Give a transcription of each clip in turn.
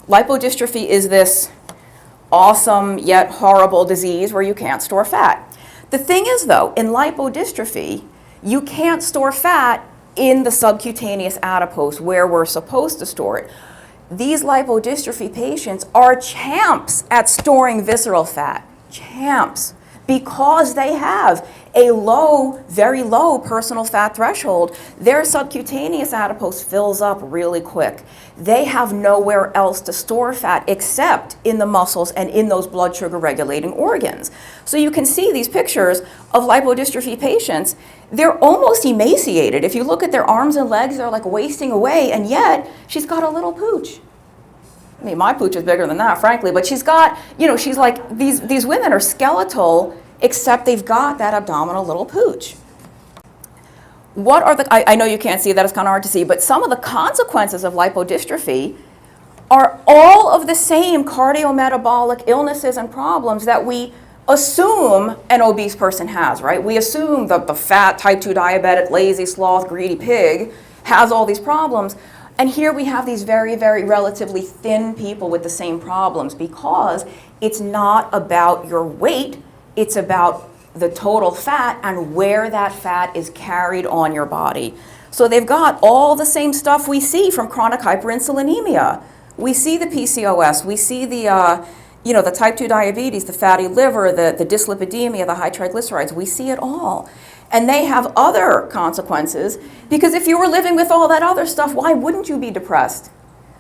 Lipodystrophy is this awesome yet horrible disease where you can't store fat. The thing is, though, in lipodystrophy, you can't store fat in the subcutaneous adipose where we're supposed to store it. These lipodystrophy patients are champs at storing visceral fat, champs, because they have a low, very low personal fat threshold. Their subcutaneous adipose fills up really quick. They have nowhere else to store fat except in the muscles and in those blood sugar regulating organs. So you can see these pictures of lipodystrophy patients. They're almost emaciated. If you look at their arms and legs, they're like wasting away, and yet she's got a little pooch. I mean, my pooch is bigger than that, frankly, but she's got, she's like, these women are skeletal, except they've got that abdominal little pooch. What are I know you can't see that, it's kind of hard to see, but some of the consequences of lipodystrophy are all of the same cardiometabolic illnesses and problems that we assume an obese person has, right? We assume that the fat, type 2 diabetic, lazy, sloth, greedy pig has all these problems. And here we have these very, very relatively thin people with the same problems because it's not about your weight, it's about the total fat and where that fat is carried on your body. So they've got all the same stuff we see from chronic hyperinsulinemia. We see the PCOS, we see the the type 2 diabetes, the fatty liver, the dyslipidemia, the high triglycerides, we see it all. And they have other consequences because if you were living with all that other stuff, why wouldn't you be depressed?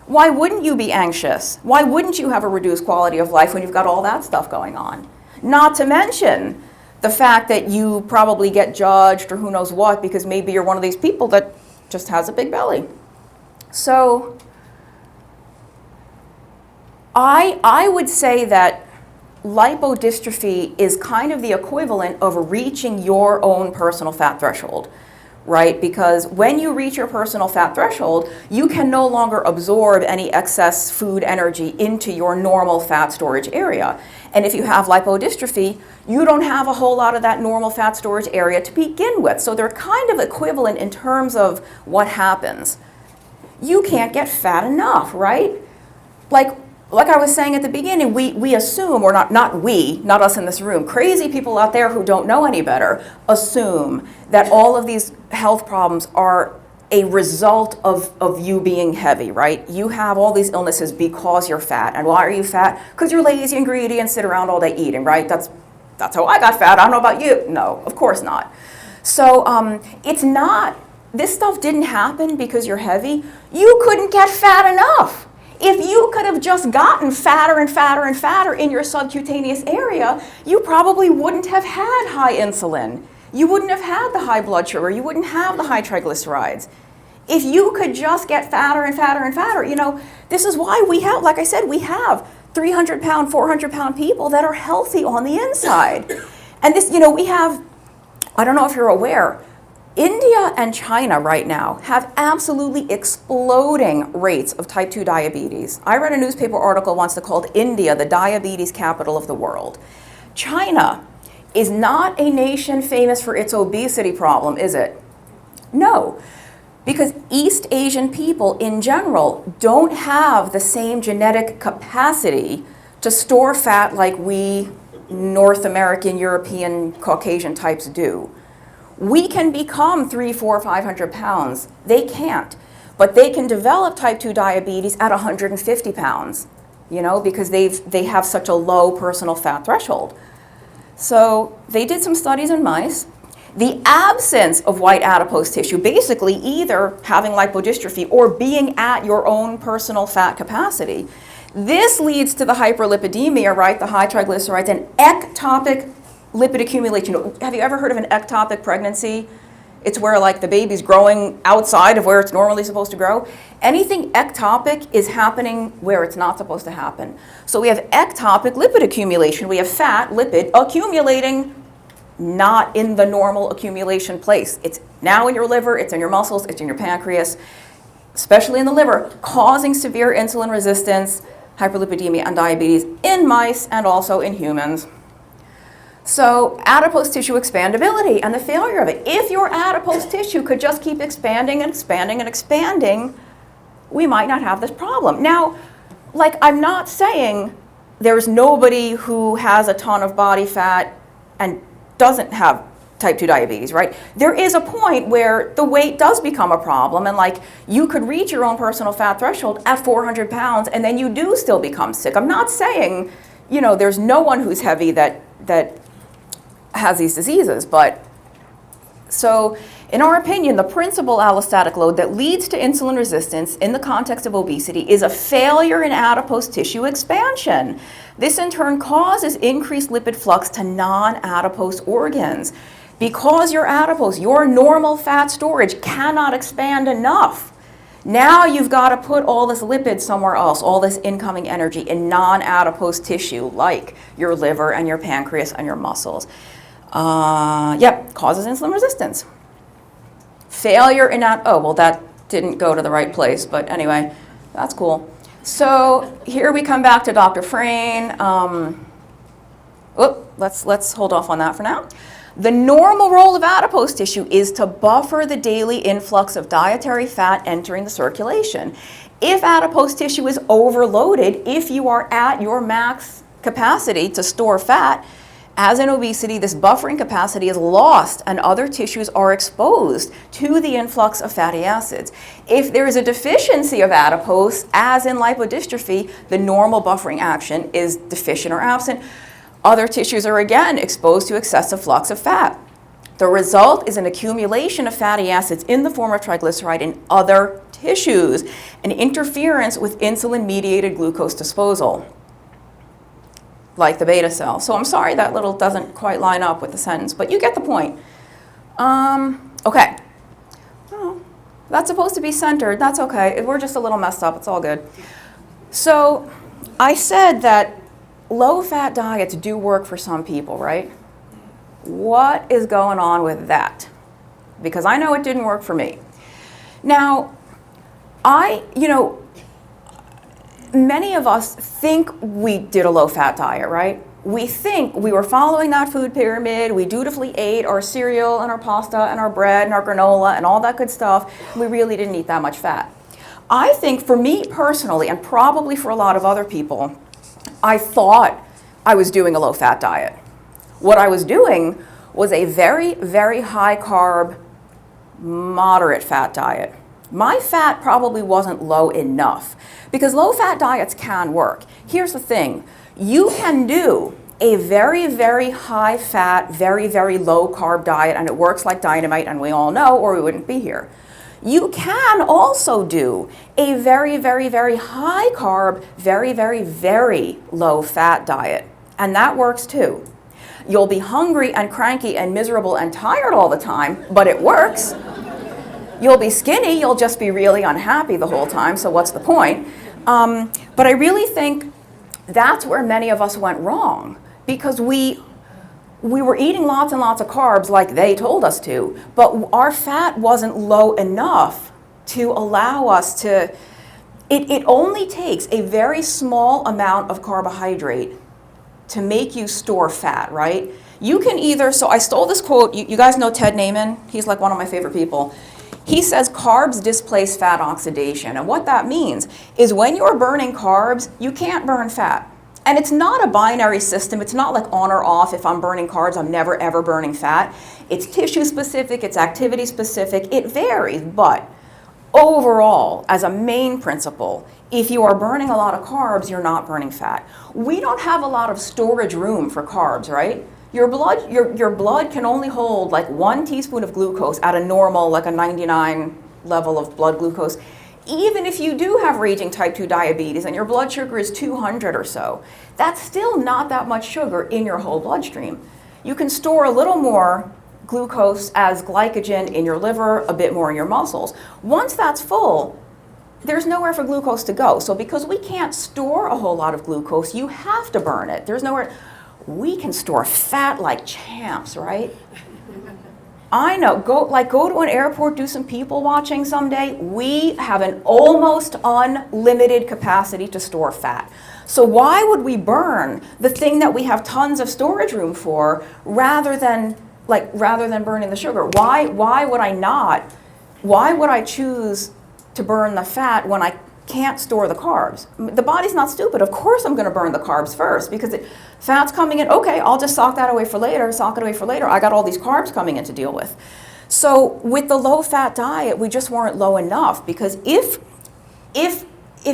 Why wouldn't you be anxious? Why wouldn't you have a reduced quality of life when you've got all that stuff going on? Not to mention the fact that you probably get judged or who knows what because maybe you're one of these people that just has a big belly. So I would say that lipodystrophy is kind of the equivalent of reaching your own personal fat threshold, right? Because when you reach your personal fat threshold, you can no longer absorb any excess food energy into your normal fat storage area. And if you have lipodystrophy, you don't have a whole lot of that normal fat storage area to begin with. So they're kind of equivalent in terms of what happens. You can't get fat enough, right? Like I was saying at the beginning, we assume, or not us in this room, crazy people out there who don't know any better, assume that all of these health problems are a result of you being heavy, right? You have all these illnesses because you're fat. And why are you fat? Because you're lazy and greedy and sit around all day eating, right? That's how I got fat. I don't know about you. No, of course not. So it's not, this stuff didn't happen because you're heavy. You couldn't get fat enough. If you could have just gotten fatter and fatter and fatter in your subcutaneous area, you probably wouldn't have had high insulin. You wouldn't have had the high blood sugar. You wouldn't have the high triglycerides. If you could just get fatter and fatter and fatter, this is why we have, like I said, we have 300-pound, 400-pound people that are healthy on the inside. And this, we have, I don't know if you're aware, India and China right now have absolutely exploding rates of type 2 diabetes. I read a newspaper article once that called India the diabetes capital of the world. China is not a nation famous for its obesity problem, is it? No, because East Asian people in general don't have the same genetic capacity to store fat like we North American, European, Caucasian types do. We can become 300, 400, 500 pounds. They can't. But they can develop type 2 diabetes at 150 pounds, because they have such a low personal fat threshold. So they did some studies in mice. The absence of white adipose tissue, basically either having lipodystrophy or being at your own personal fat capacity, this leads to the hyperlipidemia, right, the high triglycerides, and ectopic lipid accumulation. Have you ever heard of an ectopic pregnancy? It's where the baby's growing outside of where it's normally supposed to grow. Anything ectopic is happening where it's not supposed to happen. So we have ectopic lipid accumulation. We have fat, lipid, accumulating not in the normal accumulation place. It's now in your liver, it's in your muscles, it's in your pancreas, especially in the liver, causing severe insulin resistance, hyperlipidemia, and diabetes in mice and also in humans. So adipose tissue expandability and the failure of it. If your adipose tissue could just keep expanding and expanding and expanding, we might not have this problem. Now, like, I'm not saying there's nobody who has a ton of body fat and doesn't have type 2 diabetes, right? There is a point where the weight does become a problem, and like, you could reach your own personal fat threshold at 400 pounds and then you do still become sick. I'm not saying, you know, there's no one who's heavy that has these diseases, but so in our opinion, the principal allostatic load that leads to insulin resistance in the context of obesity is a failure in adipose tissue expansion. This in turn causes increased lipid flux to non-adipose organs. Because your adipose, your normal fat storage, cannot expand enough. Now you've got to put all this lipid somewhere else, all this incoming energy in non-adipose tissue, like your liver and your pancreas and your muscles. Yep, causes insulin resistance. Failure in that, oh, well, that didn't go to the right place, but anyway, that's cool. So here we come back to Dr. Frayne. Let's hold off on that for now. The normal role of adipose tissue is to buffer the daily influx of dietary fat entering the circulation. If adipose tissue is overloaded, if you are at your max capacity to store fat, as in obesity, this buffering capacity is lost and other tissues are exposed to the influx of fatty acids. If there is a deficiency of adipose, as in lipodystrophy, the normal buffering action is deficient or absent. Other tissues are again exposed to excessive flux of fat. The result is an accumulation of fatty acids in the form of triglyceride in other tissues, an interference with insulin-mediated glucose disposal, like the beta cell. So I'm sorry that little doesn't quite line up with the sentence, but you get the point. Okay. Oh, that's supposed to be centered. That's okay. We're just a little messed up. It's all good. So I said that low-fat diets do work for some people, right? What is going on with that? Because I know it didn't work for me. Now, many of us think we did a low-fat diet, right? We think we were following that food pyramid, we dutifully ate our cereal and our pasta and our bread and our granola and all that good stuff. We really didn't eat that much fat. I think for me personally, and probably for a lot of other people, I thought I was doing a low-fat diet. What I was doing was a very, very high-carb, moderate fat diet. My fat probably wasn't low enough because low-fat diets can work. Here's the thing. You can do a very, very high-fat, very, very low-carb diet, and it works like dynamite, and we all know, or we wouldn't be here. You can also do a very, very, very high-carb, very, very, very low-fat diet, and that works too. You'll be hungry and cranky and miserable and tired all the time, but it works. You'll be skinny, you'll just be really unhappy the whole time, so what's the point? But I really think that's where many of us went wrong, because we were eating lots and lots of carbs like they told us to, but our fat wasn't low enough to allow us to, it only takes a very small amount of carbohydrate to make you store fat, right? You can either, so I stole this quote, you guys know Ted Naiman, he's like one of my favorite people. He says carbs displace fat oxidation, and what that means is when you're burning carbs, you can't burn fat. And it's not a binary system. It's not like on or off. If I'm burning carbs, I'm never ever burning fat. It's tissue specific, it's activity specific, it varies, but overall, as a main principle, if you are burning a lot of carbs, you're not burning fat. We don't have a lot of storage room for carbs, right? Your blood can only hold like 1 teaspoon of glucose at a normal, like a 99 level of blood glucose. Even if you do have raging type 2 diabetes and your blood sugar is 200 or so, that's still not that much sugar in your whole bloodstream. You can store a little more glucose as glycogen in your liver, a bit more in your muscles. Once that's full, there's nowhere for glucose to go. So because we can't store a whole lot of glucose, you have to burn it. There's nowhere. We can store fat like champs, right? I know, go to an airport, do some people watching someday. We have an almost unlimited capacity to store fat. So why would we burn the thing that we have tons of storage room for rather than burning the sugar? Why would I choose to burn the fat when I can't store the carbs. The body's not stupid. Of course I'm going to burn the carbs first because fat's coming in. Okay, I'll just sock it away for later. I got all these carbs coming in to deal with. So with the low-fat diet, we just weren't low enough, because if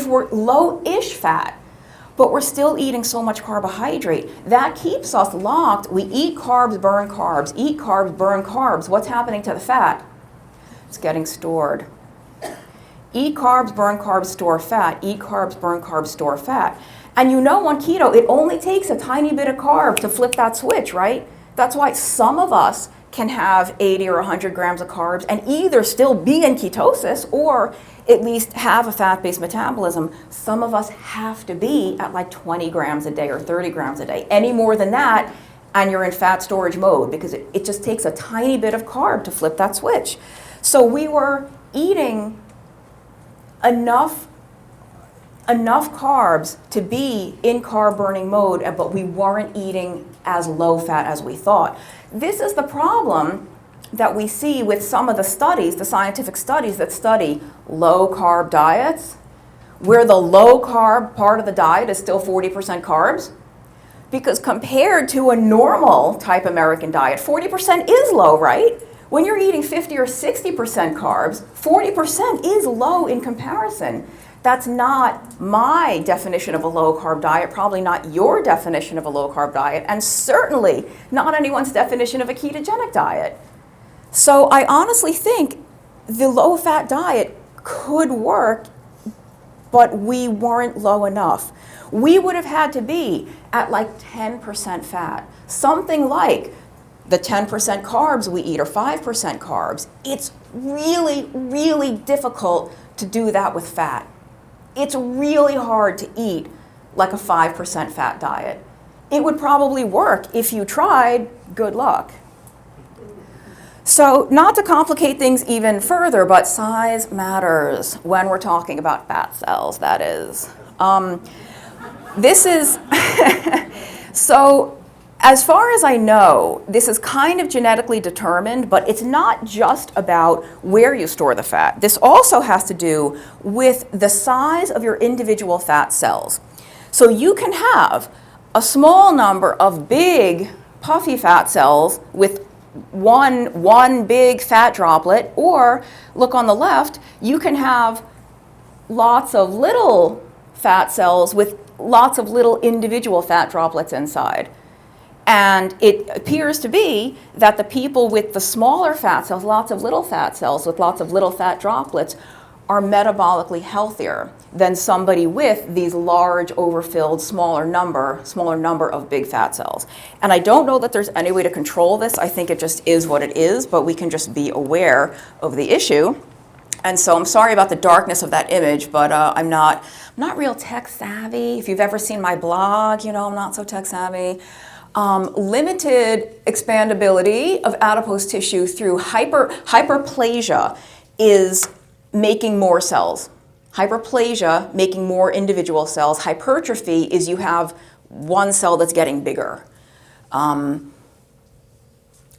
we're low-ish fat, but we're still eating so much carbohydrate, that keeps us locked. We eat carbs, burn carbs, eat carbs, burn carbs. What's happening to the fat? It's getting stored. Eat carbs, burn carbs, store fat. Eat carbs, burn carbs, store fat. And you know, on keto, it only takes a tiny bit of carb to flip that switch, right? That's why some of us can have 80 or 100 grams of carbs and either still be in ketosis or at least have a fat-based metabolism. Some of us have to be at like 20 grams a day or 30 grams a day. Any more than that, and you're in fat storage mode, because it just takes a tiny bit of carb to flip that switch. So we were eating enough carbs to be in carb-burning mode, but we weren't eating as low fat as we thought. This is the problem that we see with some of the studies, the scientific studies that study low-carb diets, where the low-carb part of the diet is still 40% carbs. Because compared to a normal type American diet, 40% is low, right? When you're eating 50 or 60% carbs, 40% is low in comparison. That's not my definition of a low-carb diet, probably not your definition of a low-carb diet, and certainly not anyone's definition of a ketogenic diet. So I honestly think the low-fat diet could work, but we weren't low enough. We would have had to be at like 10% fat, something like the 10% carbs we eat, or 5% carbs. It's really, really difficult to do that with fat. It's really hard to eat like a 5% fat diet. It would probably work if you tried. Good luck. So not to complicate things even further, but size matters when we're talking about fat cells, that is. So as far as I know, this is kind of genetically determined, but it's not just about where you store the fat. This also has to do with the size of your individual fat cells. So you can have a small number of big, puffy fat cells with one big fat droplet, or look on the left, you can have lots of little fat cells with lots of little individual fat droplets inside. And it appears to be that the people with the smaller fat cells, lots of little fat cells with lots of little fat droplets, are metabolically healthier than somebody with these large, overfilled, smaller number of big fat cells. And I don't know that there's any way to control this. I think it just is what it is, but we can just be aware of the issue. And so I'm sorry about the darkness of that image, but I'm not real tech savvy. If you've ever seen my blog, you know I'm not so tech savvy. Limited expandability of adipose tissue through hyperplasia is making more cells. Hyperplasia, making more individual cells. Hypertrophy is you have one cell that's getting bigger.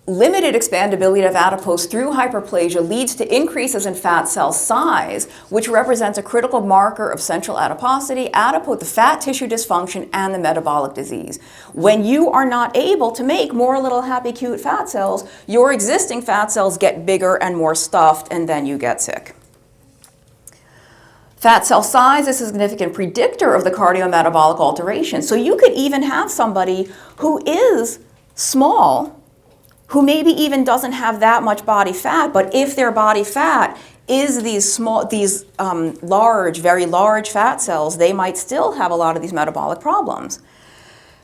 Limited expandability of adipose through hyperplasia leads to increases in fat cell size, which represents a critical marker of central adiposity, the fat tissue dysfunction, and the metabolic disease. When you are not able to make more little happy cute fat cells, your existing fat cells get bigger and more stuffed, and then you get sick. Fat cell size is a significant predictor of the cardiometabolic alteration. So you could even have somebody who is small, who maybe even doesn't have that much body fat, but if their body fat is these large, very large fat cells, they might still have a lot of these metabolic problems.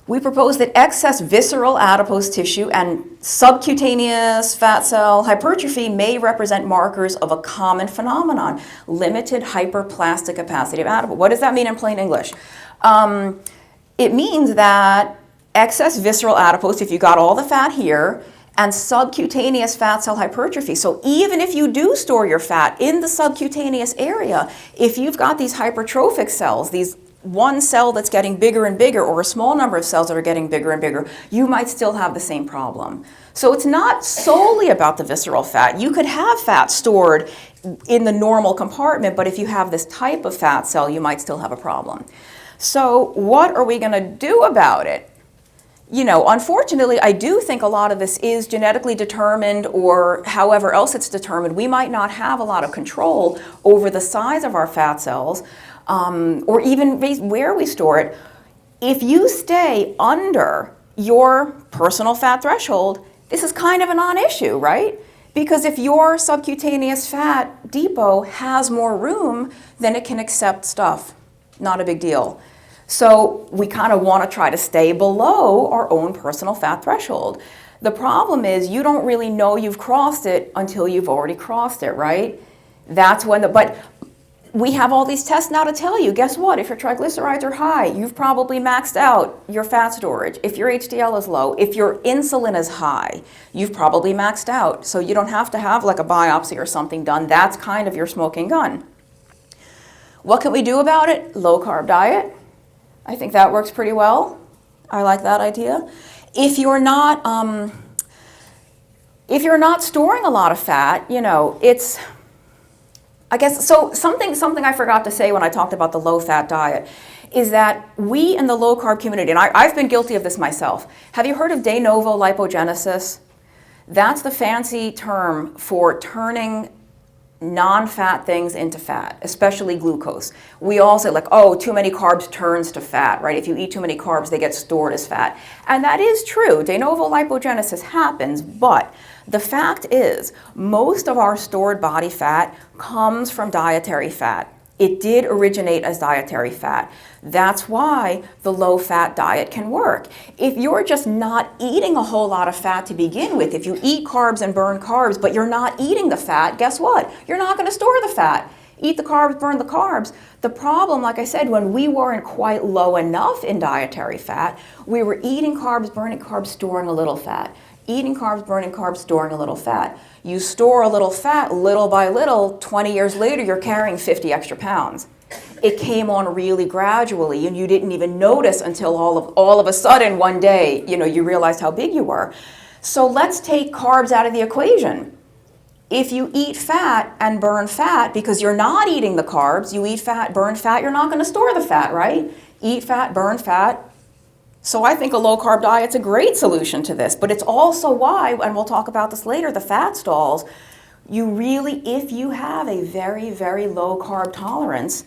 We propose that excess visceral adipose tissue and subcutaneous fat cell hypertrophy may represent markers of a common phenomenon, limited hyperplastic capacity of adipose. What does that mean in plain English? It means that excess visceral adipose, if you got all the fat here, and subcutaneous fat cell hypertrophy. So even if you do store your fat in the subcutaneous area, if you've got these hypertrophic cells, these one cell that's getting bigger and bigger, or a small number of cells that are getting bigger and bigger, you might still have the same problem. So it's not solely about the visceral fat. You could have fat stored in the normal compartment, but if you have this type of fat cell, you might still have a problem. So what are we going to do about it? You know, unfortunately, I do think a lot of this is genetically determined, or however else it's determined. We might not have a lot of control over the size of our fat cells, or even where we store it. If you stay under your personal fat threshold, this is kind of a non-issue, right? Because if your subcutaneous fat depot has more room, then it can accept stuff. Not a big deal. So we kind of want to try to stay below our own personal fat threshold. The problem is you don't really know you've crossed it until you've already crossed it, right? That's when but we have all these tests now to tell you, guess what? If your triglycerides are high, you've probably maxed out your fat storage. If your HDL is low, if your insulin is high, you've probably maxed out. So you don't have to have like a biopsy or something done. That's kind of your smoking gun. What can we do about it? Low carb diet. I think that works pretty well. I like that idea. If you're not storing a lot of fat, you know, it's, I guess, so something I forgot to say when I talked about the low-fat diet is that we in the low-carb community, and I've been guilty of this myself. Have you heard of de novo lipogenesis? That's the fancy term for turning non-fat things into fat, especially glucose. We all say like, oh, too many carbs turns to fat, right? If you eat too many carbs, they get stored as fat. And that is true. De novo lipogenesis happens, but the fact is most of our stored body fat comes from dietary fat. It did originate as dietary fat. That's why the low-fat diet can work. If you're just not eating a whole lot of fat to begin with, if you eat carbs and burn carbs, but you're not eating the fat, guess what? You're not going to store the fat. Eat the carbs, burn the carbs. The problem, like I said, when we weren't quite low enough in dietary fat, we were eating carbs, burning carbs, storing a little fat. Eating carbs, burning carbs, storing a little fat. You store a little fat little by little, 20 years later you're carrying 50 extra pounds. It came on really gradually and you didn't even notice until all of a sudden one day, you know, you realized how big you were. So let's take carbs out of the equation. If you eat fat and burn fat because you're not eating the carbs, you eat fat, burn fat, you're not going to store the fat, right? Eat fat, burn fat. So I think a low-carb diet's a great solution to this, but it's also why, and we'll talk about this later, the fat stalls, you really, if you have a very, very low-carb tolerance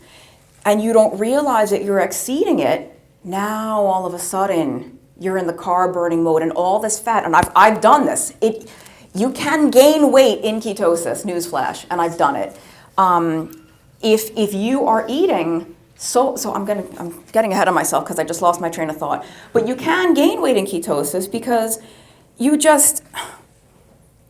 and you don't realize that you're exceeding it, now all of a sudden you're in the carb-burning mode and all this fat, and I've done this. You can gain weight in ketosis, newsflash, and I've done it. If you are eating, so I'm getting ahead of myself because I just lost my train of thought. But you can gain weight in ketosis because you take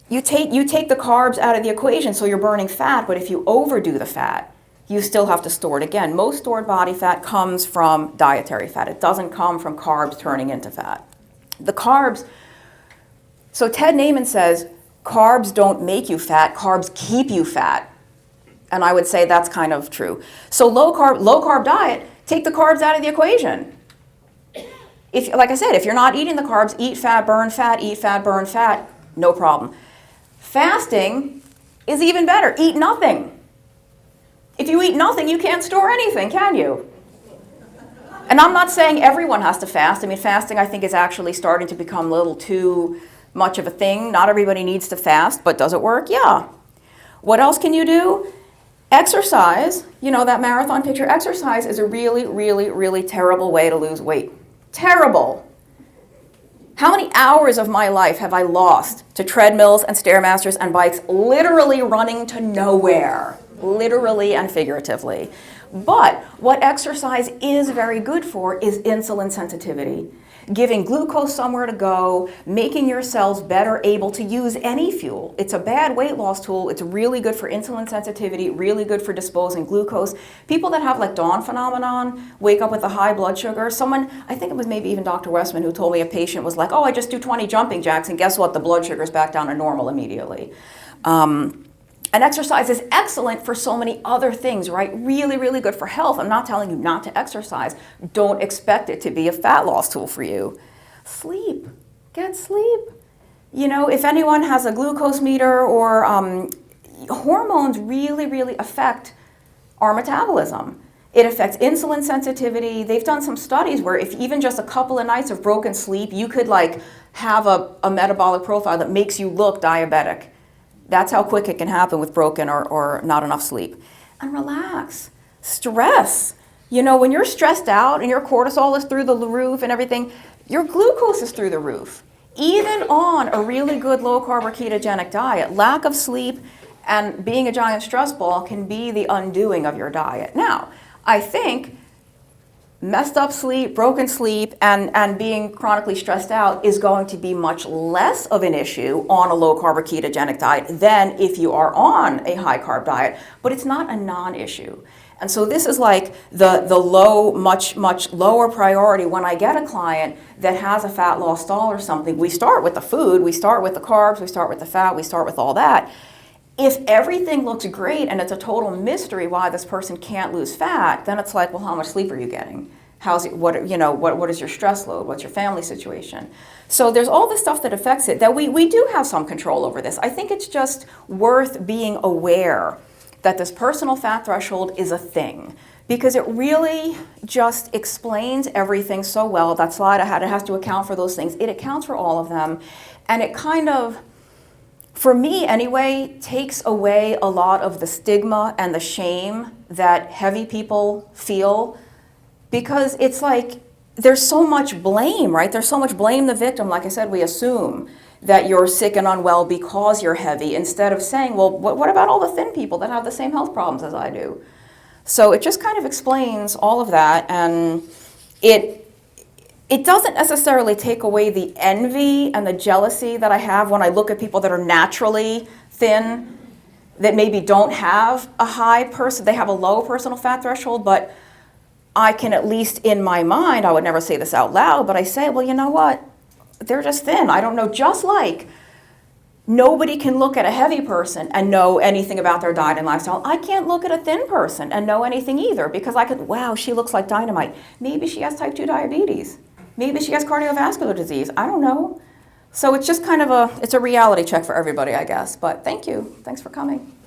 the carbs out of the equation, so you're burning fat. But if you overdo the fat, you still have to store it again. Most stored body fat comes from dietary fat. It doesn't come from carbs turning into fat. The carbs. So Ted Naiman says carbs don't make you fat. Carbs keep you fat. And I would say that's kind of true. So low carb diet, take the carbs out of the equation. If, like I said, if you're not eating the carbs, eat fat, burn fat, eat fat, burn fat, no problem. Fasting is even better. Eat nothing. If you eat nothing, you can't store anything, can you? And I'm not saying everyone has to fast. I mean, fasting I think is actually starting to become a little too much of a thing. Not everybody needs to fast, but does it work? Yeah. What else can you do? Exercise, you know, that marathon picture, exercise is a really, really, really terrible way to lose weight. Terrible. How many hours of my life have I lost to treadmills and Stairmasters and bikes, literally running to nowhere, literally and figuratively? But what exercise is very good for is insulin sensitivity. Giving glucose somewhere to go, making your cells better able to use any fuel. It's a bad weight loss tool. It's really good for insulin sensitivity, really good for disposing glucose. People that have like dawn phenomenon, wake up with a high blood sugar. Someone, I think it was maybe even Dr. Westman, who told me a patient was like, oh, I just do 20 jumping jacks, and guess what? The blood sugar's back down to normal immediately. And exercise is excellent for so many other things, right? Really, really good for health. I'm not telling you not to exercise. Don't expect it to be a fat loss tool for you. Sleep. Get sleep. You know, if anyone has a glucose meter or, hormones really, really affect our metabolism. It affects insulin sensitivity. They've done some studies where if even just a couple of nights of broken sleep, you could like have a metabolic profile that makes you look diabetic. That's how quick it can happen with broken or not enough sleep. And relax. Stress. You know, when you're stressed out and your cortisol is through the roof and everything, your glucose is through the roof. Even on a really good low-carb or ketogenic diet, lack of sleep and being a giant stress ball can be the undoing of your diet. Now, I think messed up sleep, broken sleep, and being chronically stressed out is going to be much less of an issue on a low-carb or ketogenic diet than if you are on a high-carb diet, but it's not a non-issue. And so this is like the low, much lower priority when I get a client that has a fat loss stall or something. We start with the food, we start with the carbs, we start with the fat, we start with all that. If everything looks great and it's a total mystery why this person can't lose fat, then it's like, well, how much sleep are you getting? How's it, what is your stress load? What's your family situation? So there's all this stuff that affects it that we do have some control over this. I think it's just worth being aware that this personal fat threshold is a thing, because it really just explains everything so well. That slide I had, it has to account for those things. It accounts for all of them, and it kind of, for me anyway, takes away a lot of the stigma and the shame that heavy people feel, because it's like there's so much blame, right? There's so much blame the victim. Like I said, we assume that you're sick and unwell because you're heavy, instead of saying, well, what about all the thin people that have the same health problems as I do? So it just kind of explains all of that, and it doesn't necessarily take away the envy and the jealousy that I have when I look at people that are naturally thin, that maybe don't have they have a low personal fat threshold, but I can at least in my mind, I would never say this out loud, but I say, well, you know what? They're just thin. I don't know. Just like nobody can look at a heavy person and know anything about their diet and lifestyle, I can't look at a thin person and know anything either, because I could, wow, she looks like dynamite. Maybe she has type 2 diabetes. Maybe she has cardiovascular disease. I don't know. So it's just kind of it's a reality check for everybody, I guess. But thank you. Thanks for coming.